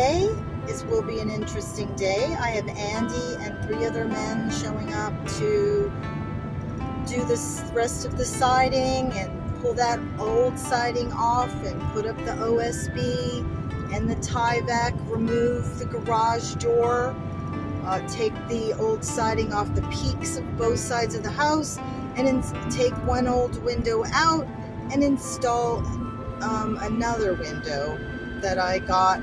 today will be an interesting day. I have Andy and 3 other men showing up to do this rest of the siding and pull that old siding off and put up the OSB and the tie-back, remove the garage door, take the old siding off the peaks of both sides of the house, and take one old window out and install another window that I got,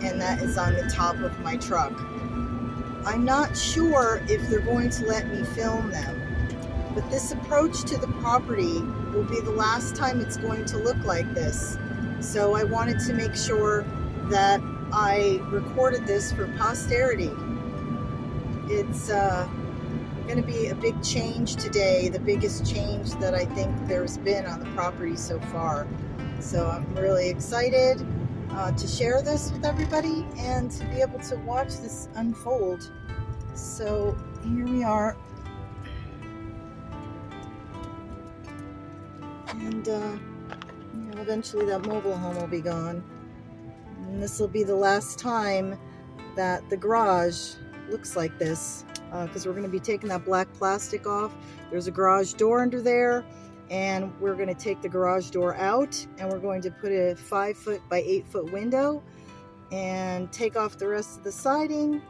and that is on the top of my truck. I'm not sure if they're going to let me film them, but this approach to the property will be the last time it's going to look like this. So I wanted to make sure that I recorded this for posterity. It's going to be a big change today, the biggest change that I think there's been on the property so far. So I'm really excited to share this with everybody and to be able to watch this unfold. So here we are. And eventually that mobile home will be gone. And this will be the last time that the garage looks like this, because we're going to be taking that black plastic off. There's a garage door under there, and we're going to take the garage door out, and we're going to put a 5-foot by 8-foot window and take off the rest of the siding,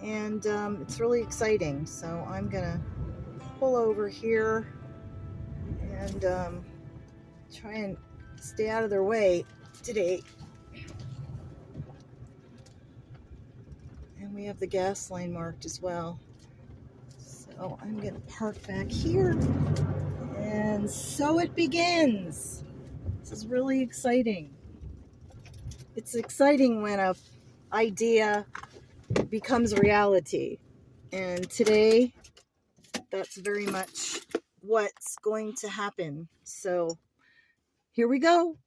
and it's really exciting. So I'm going to pull over here and try and stay out of their way today. And we have the gas line marked as well. So I'm going to park back here. And so it begins. This is really exciting. It's exciting when an idea becomes reality. And today, that's very much what's going to happen. So here we go.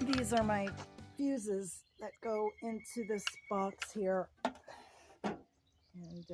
These are my fuses that go into this box here, and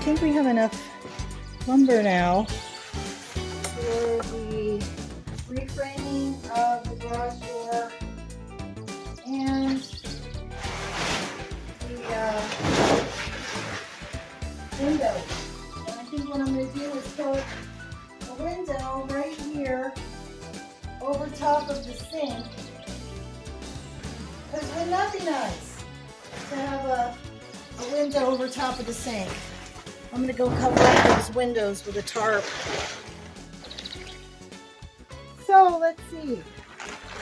think we have enough lumber now for the reframing of the garage door and the windows. And I think what I'm going to do is put a window right here over top of the sink. Because wouldn't that be nice to have a window over top of the sink? I'm going to go cover up those windows with a tarp. So let's see.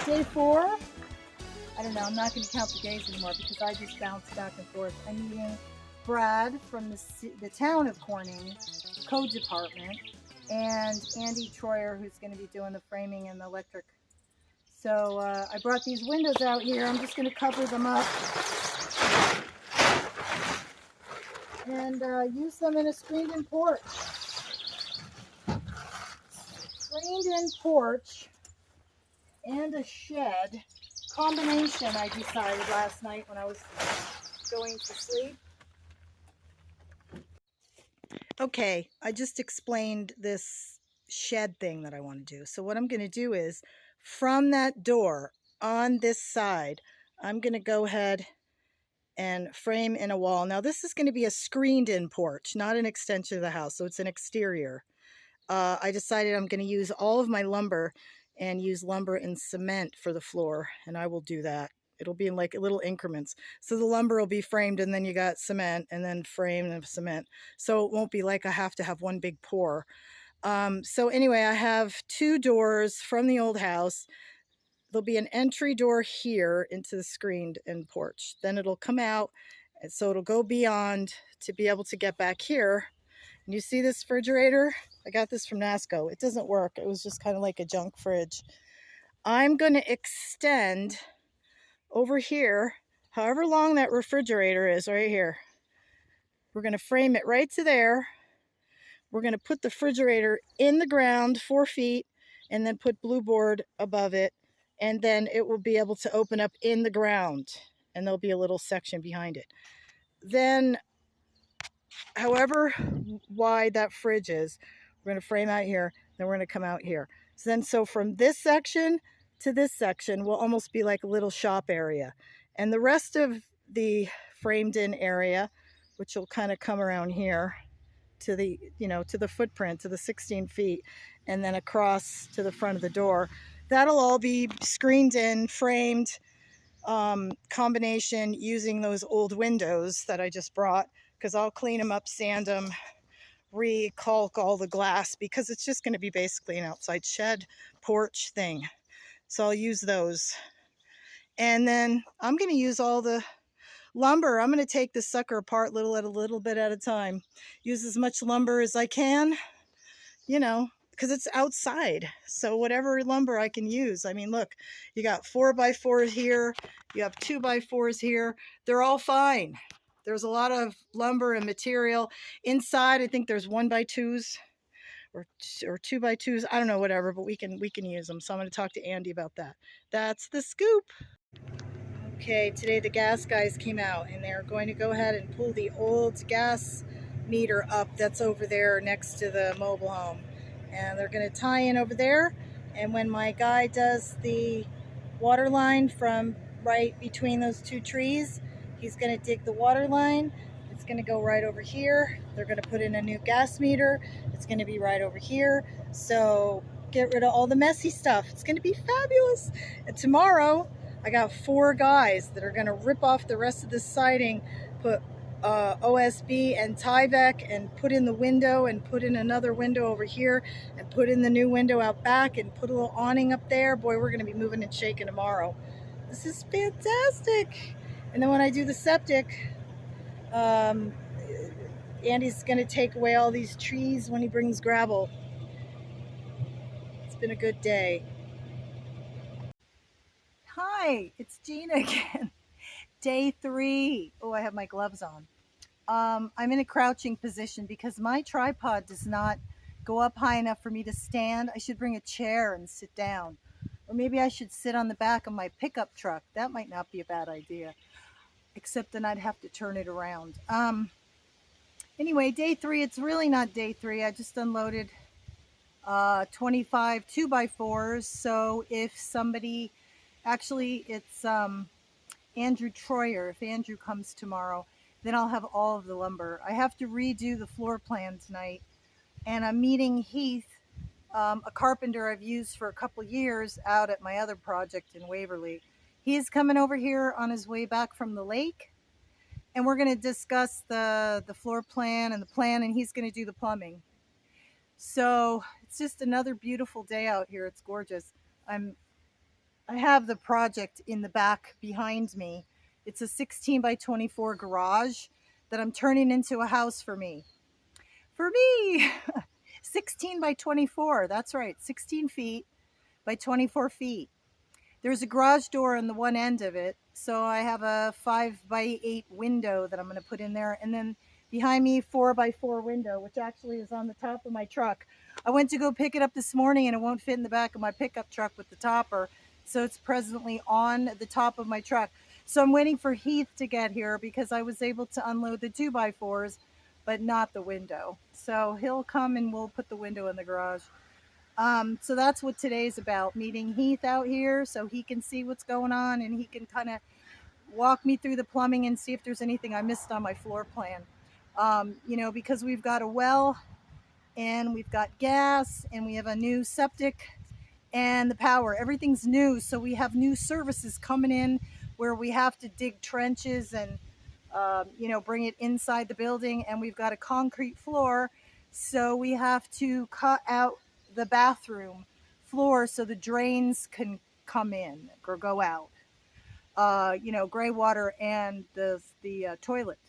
Day 4. I don't know, I'm not going to count the days anymore because I just bounce back and forth. I'm meeting Brad from the town of Corning code department and Andy Troyer, who's going to be doing the framing and the electric. So I brought these windows out here. I'm just going to cover them up and use them in a screened-in porch. Screened-in porch and a shed combination, I decided last night when I was going to sleep. Okay, I just explained this shed thing that I want to do. So what I'm going to do is, from that door on this side, I'm going to go ahead and frame in a wall. Now this is going to be a screened-in porch, not an extension of the house, so it's an exterior. I decided I'm going to use all of my lumber and use lumber and cement for the floor, and I will do that. It'll be in like little increments. So the lumber will be framed, and then you got cement, and then frame and cement. So it won't be like I have to have one big pour. So anyway, I have 2 doors from the old house. There'll be an entry door here into the screened-in porch. Then it'll come out, and so it'll go beyond to be able to get back here. And you see this refrigerator? I got this from NASCO. It doesn't work. It was just kind of like a junk fridge. I'm going to extend over here, however long that refrigerator is, right here. We're going to frame it right to there. We're going to put the refrigerator in the ground 4 feet and then put blue board above it. And then it will be able to open up in the ground. And there'll be a little section behind it. Then, however wide that fridge is, we're going to frame out here, then we're going to come out here. So from this section to this section will almost be like a little shop area. And the rest of the framed in area, which will kind of come around here to the, to the footprint, to the 16 feet, and then across to the front of the door, that'll all be screened in, framed, combination using those old windows that I just brought, because I'll clean them up, sand them, re-caulk all the glass, because it's just going to be basically an outside shed porch thing. So I'll use those. And then I'm going to use all the lumber. I'm going to take this sucker apart a little bit at a time. Use as much lumber as I can, because it's outside. So whatever lumber I can use. I mean, look, you got 4x4s here. You have 2x4s here. They're all fine. There's a lot of lumber and material inside. I think there's 1x2s or 2x2s. I don't know, whatever, but we can use them. So I'm going to talk to Andy about that. That's the scoop. Okay, today the gas guys came out and they're going to go ahead and pull the old gas meter up that's over there next to the mobile home. And they're going to tie in over there. And when my guy does the water line from right between those 2 trees, he's going to dig the water line. It's going to go right over here. They're going to put in a new gas meter. It's going to be right over here. So get rid of all the messy stuff. It's going to be fabulous. And tomorrow, I got 4 guys that are going to rip off the rest of the siding, put OSB and Tyvek, and put in the window, and put in another window over here, and put in the new window out back, and put a little awning up there. Boy, we're going to be moving and shaking tomorrow. This is fantastic. And then when I do the septic, Andy's going to take away all these trees when he brings gravel. It's been a good day. Hi, it's Gina again. Day 3. Oh, I have my gloves on. I'm in a crouching position because my tripod does not go up high enough for me to stand. I should bring a chair and sit down. Or maybe I should sit on the back of my pickup truck. That might not be a bad idea. Except then I'd have to turn it around. Anyway, day 3, it's really not day 3. I just unloaded 25 2x4s. So if somebody, actually it's Andrew Troyer, if Andrew comes tomorrow, then I'll have all of the lumber. I have to redo the floor plan tonight, and I'm meeting Heath, a carpenter I've used for a couple years out at my other project in Waverly. He's coming over here on his way back from the lake, and we're going to discuss the floor plan and the plan, and he's going to do the plumbing. So it's just another beautiful day out here. It's gorgeous. I have the project in the back behind me. It's a 16 by 24 garage that I'm turning into a house for me. For me! 16 by 24. That's right. 16 feet by 24 feet. There's a garage door on the one end of it. So I have a 5 by 8 window that I'm going to put in there. And then behind me, 4 by 4 window, which actually is on the top of my truck. I went to go pick it up this morning and it won't fit in the back of my pickup truck with the topper. So it's presently on the top of my truck. So I'm waiting for Heath to get here because I was able to unload the 2x4s, but not the window. So he'll come and we'll put the window in the garage. So that's what today's about, meeting Heath out here so he can see what's going on and he can kind of walk me through the plumbing and see if there's anything I missed on my floor plan. You know, because we've got a well and we've got gas and we have a new septic and the power, everything's new. So we have new services coming in where we have to dig trenches and, you know, bring it inside the building, and we've got a concrete floor. So we have to cut out the bathroom floor so the drains can come in or go out. You know, gray water and the toilet.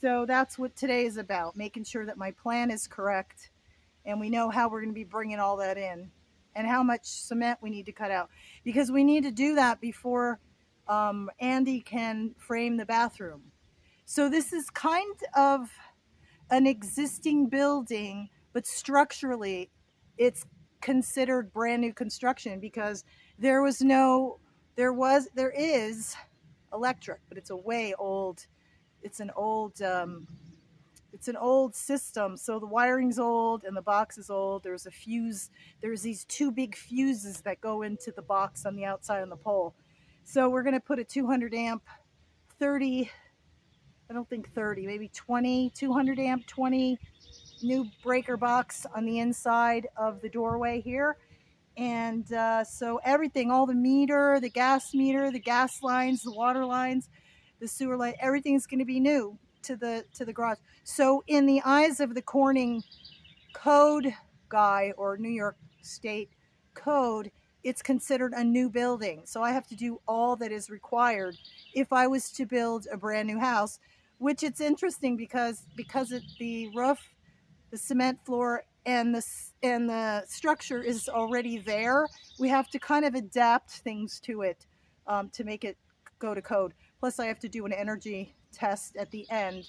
So that's what today is about, making sure that my plan is correct and we know how we're going to be bringing all that in and how much cement we need to cut out, because we need to do that before Andy can frame the bathroom. So this is kind of an existing building, but structurally it's considered brand new construction because there is electric, but it's a way old. It's an old system. So the wiring's old and the box is old. There's a fuse. There's these 2 big fuses that go into the box on the outside on the pole. So we're going to put a 200 amp, 30, I don't think 30, maybe 20, 200 amp, 20 new breaker box on the inside of the doorway here. And so everything, all the meter, the gas lines, the water lines, the sewer line, everything's going to be new to the garage. So in the eyes of the Corning code guy, or New York State code, it's considered a new building. So I have to do all that is required if I was to build a brand new house, which it's interesting because the roof, the cement floor, and the structure is already there. We have to kind of adapt things to it to make it go to code. Plus I have to do an energy test at the end,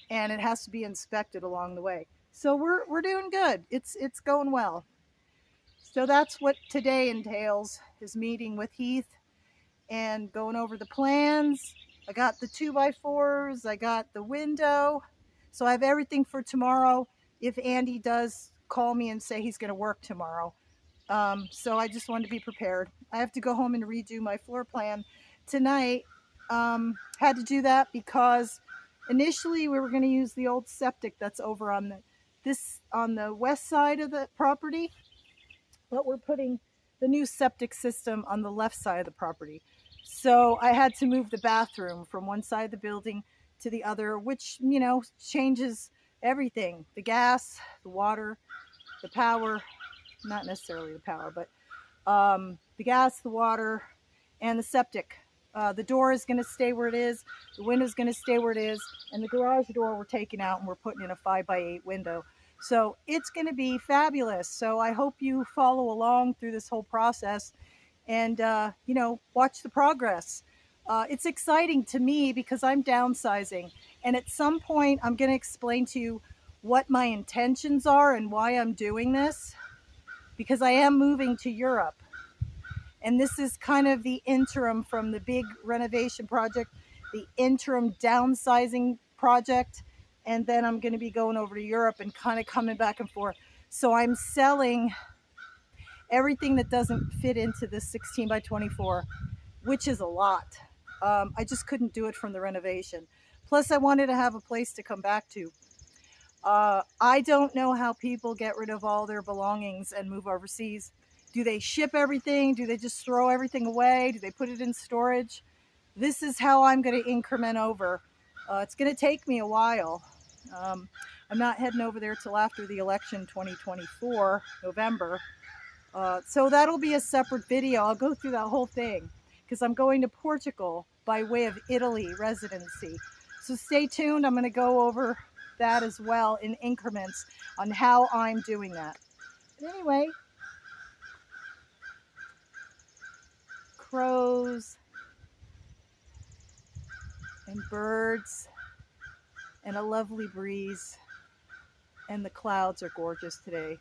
and it has to be inspected along the way. So we're doing good. It's going well. So that's what today entails, is meeting with Heath and going over the plans. I got the 2x4s, I got the window. So I have everything for tomorrow if Andy does call me and say he's going to work tomorrow. So I just wanted to be prepared. I have to go home and redo my floor plan tonight. Had to do that because initially we were going to use the old septic that's over on the west side of the property, but we're putting the new septic system on the left side of the property. So I had to move the bathroom from one side of the building to the other, which, you know, changes everything. The gas, the water, the power, not necessarily the power, but the gas, the water, and the septic. The door is going to stay where it is, the window is going to stay where it is, and the garage door we're taking out and we're putting in a 5 by 8 window. So it's going to be fabulous. So I hope you follow along through this whole process and, you know, watch the progress. It's exciting to me because I'm downsizing. And at some point, I'm going to explain to you what my intentions are and why I'm doing this. Because I am moving to Europe. And this is kind of the interim from the big renovation project, the interim downsizing project. and then I'm going to be going over to Europe and kind of coming back and forth. So I'm selling everything that doesn't fit into this 16 by 24, which is a lot. I just couldn't do it from the renovation. Plus, I wanted to have a place to come back to. I don't know how people get rid of all their belongings and move overseas. Do they ship everything? Do they just throw everything away? Do they put it in storage? This is how I'm going to increment over. It's going to take me a while. I'm not heading over there till after the election 2024, November. So that'll be a separate video. I'll go through that whole thing because I'm going to Portugal by way of Italy residency. So stay tuned. I'm going to go over that as well in increments on how I'm doing that. But anyway, crows and birds and a lovely breeze, and the clouds are gorgeous today.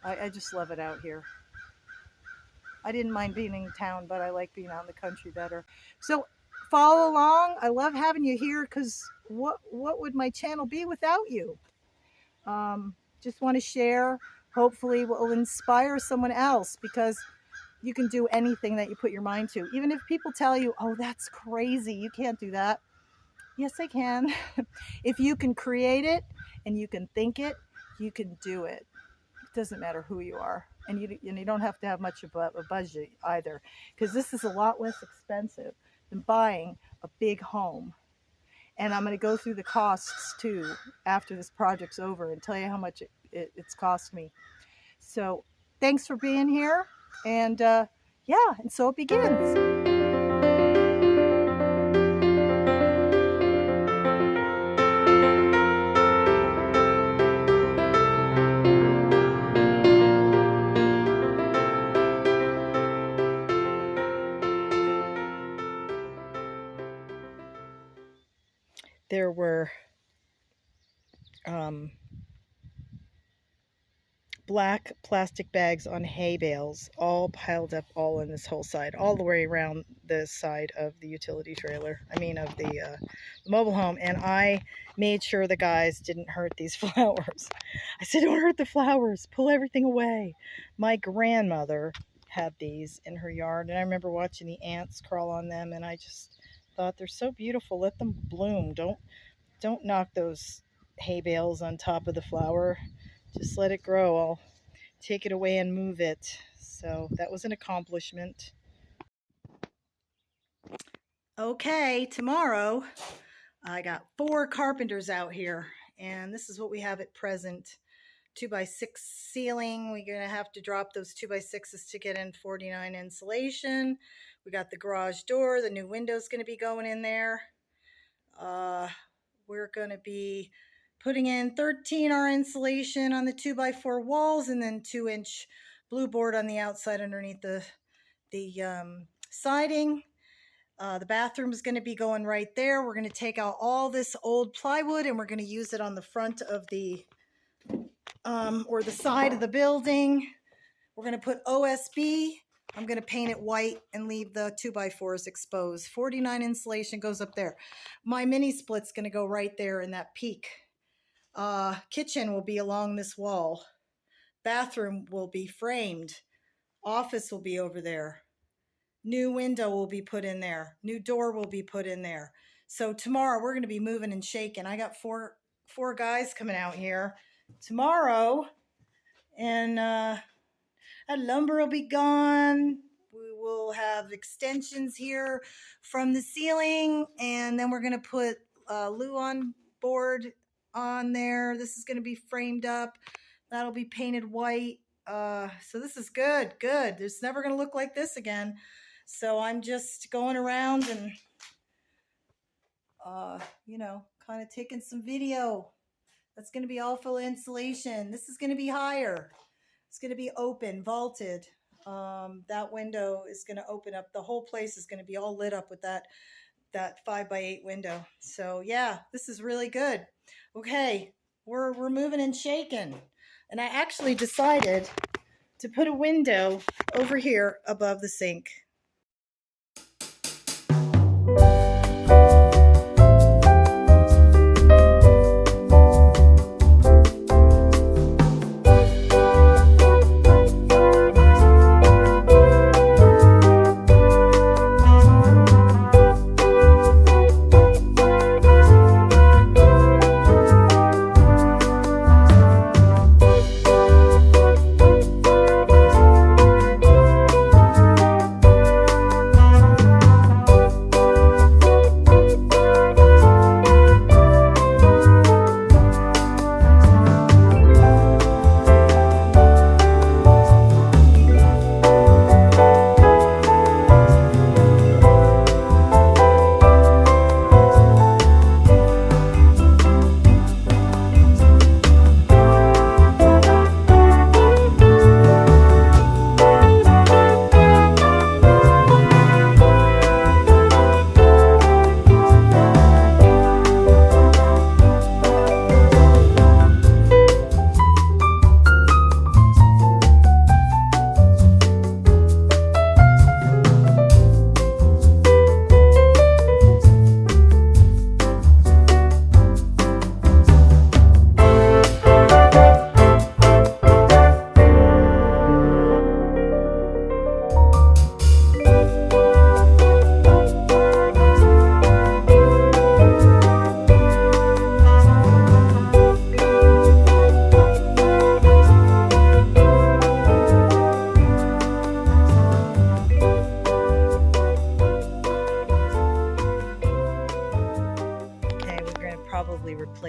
I just love it out here. I didn't mind being in town, but I like being out in the country better. So follow along. I love having you here because what would my channel be without you? Just want to share. Hopefully will inspire someone else, because you can do anything that you put your mind to. Even if people tell you, oh, that's crazy, you can't do that. Yes, I can. If you can create it and you can think it, you can do it. It doesn't matter who you are. And you don't have to have much of a budget either, because this is a lot less expensive than buying a big home. And I'm going to go through the costs too after this project's over and tell you how much it's cost me. So thanks for being here. And yeah, and so it begins. There were black plastic bags on hay bales all piled up all on this whole side, all the way around the side of the utility trailer, of the mobile home. And I made sure the guys didn't hurt these flowers. I said, don't hurt the flowers, pull everything away. My grandmother had these in her yard, and I remember watching the ants crawl on them, and I just thought, they're so beautiful, let them bloom. Don't knock those hay bales on top of the flower. Just let it grow. I'll take it away and move it. So that was an accomplishment. Okay, tomorrow I got 4 carpenters out here, and this is what we have at present. 2x6 ceiling. We're going to have to drop those 2x6s to get in 49 insulation. We got the garage door. The new window's going to be going in there. We're going to be putting in 13R insulation on the 2x4 walls, and then 2-inch blue board on the outside underneath the siding. The bathroom is going to be going right there. We're going to take out all this old plywood, and we're going to use it on the front of the or the side of the building. We're going to put OSB. I'm going to paint it white and leave the 2x4s exposed. 49 insulation goes up there. My mini split's going to go right there in that peak. Kitchen will be along this wall. Bathroom will be framed. Office will be over there. New window will be put in there. New door will be put in there. So tomorrow we're going to be moving and shaking. I got four guys coming out here tomorrow, and that lumber will be gone. We will have extensions here from the ceiling, and then we're going to put luan board on there. This is going to be framed up. That'll be painted white. So this is good. It's never going to look like this again. So I'm just going around and kind of taking some video. That's going to be all full insulation. This is going to be higher. It's going to be open, vaulted. That window is going to open up. The whole place is going to be all lit up with that 5x8 window. So yeah, this is really good. Okay, we're moving and shaking. And I actually decided to put a window over here above the sink.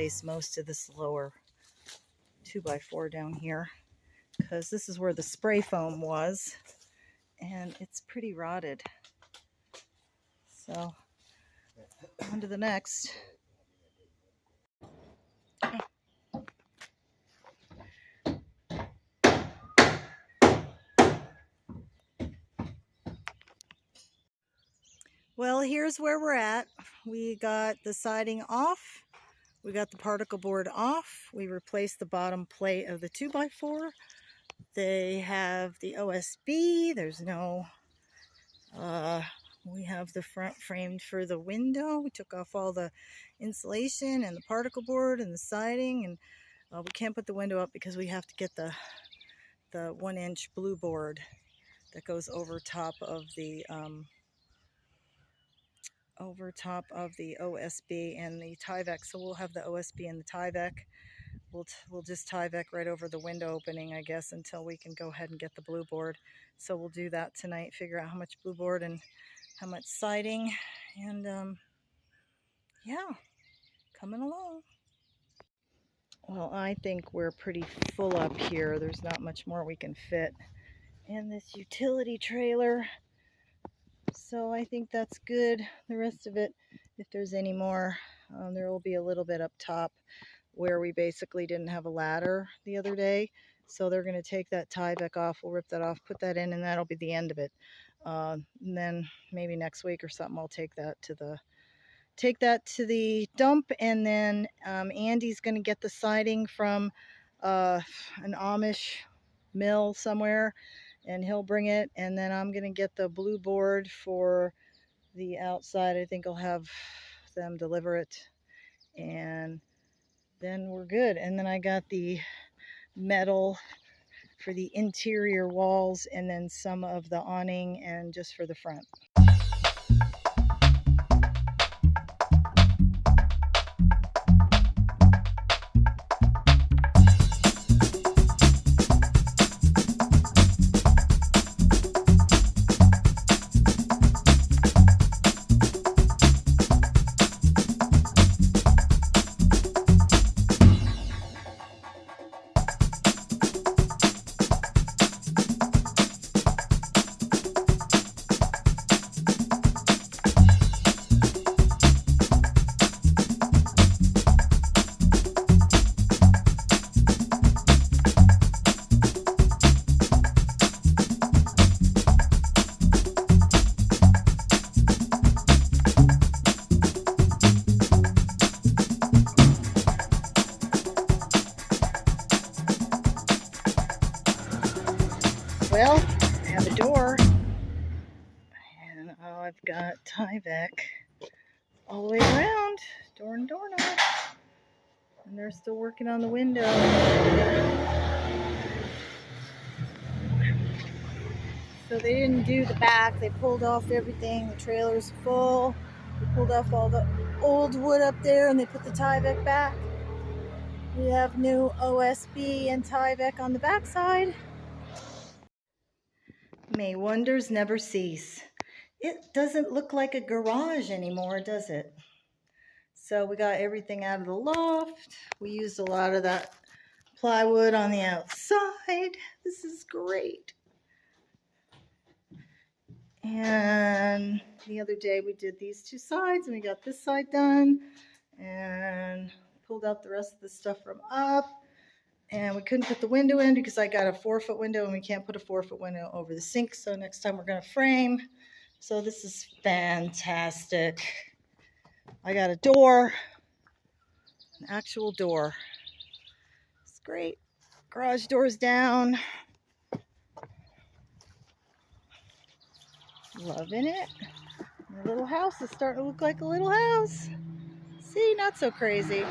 replace most of this lower 2x4 down here, because this is where the spray foam was, and it's pretty rotted. So on to the next. Well, here's where we're at. We got the siding off. We got the particle board off. We replaced the bottom plate of the 2x4. They have the OSB. There's no, we have the front framed for the window. We took off all the insulation and the particle board and the siding, and we can't put the window up because we have to get the 1-inch blue board that goes over top of the OSB and the Tyvek. So we'll have the OSB and the Tyvek. We'll just Tyvek right over the window opening, I guess, until we can go ahead and get the blue board. So we'll do that tonight, figure out how much blue board and how much siding, and yeah, coming along. Well, I think we're pretty full up here. There's not much more we can fit in this utility trailer. So I think that's good. The rest of it, if there's any more, there will be a little bit up top where we basically didn't have a ladder the other day. So they're going to take that Tyvek off. We'll rip that off, put that in, and that'll be the end of it. And then maybe next week or something, I'll take that to the dump. And then Andy's going to get the siding from an Amish mill somewhere, and he'll bring it. And then I'm going to get the blue board for the outside. I think I'll have them deliver it, and then we're good. And then I got the metal for the interior walls, and then some of the awning, and just for the front. Well, I have a door, and I've got Tyvek all the way around, door and doorknob, and they're still working on the window. So they didn't do the back, they pulled off everything. The trailer's full. They pulled off all the old wood up there, and they put the Tyvek back. We have new OSB and Tyvek on the back side. May wonders never cease. It doesn't look like a garage anymore, does it? So we got everything out of the loft. We used a lot of that plywood on the outside. This is great. And the other day we did these two sides, and we got this side done, and pulled out the rest of the stuff from up. And we couldn't put the window in because I got a 4-foot window, and we can't put a 4-foot window over the sink. So next time we're going to frame. So this is fantastic. I got a door, an actual door. It's great. Garage doors down. Loving it. My little house is starting to look like a little house. See, not so crazy.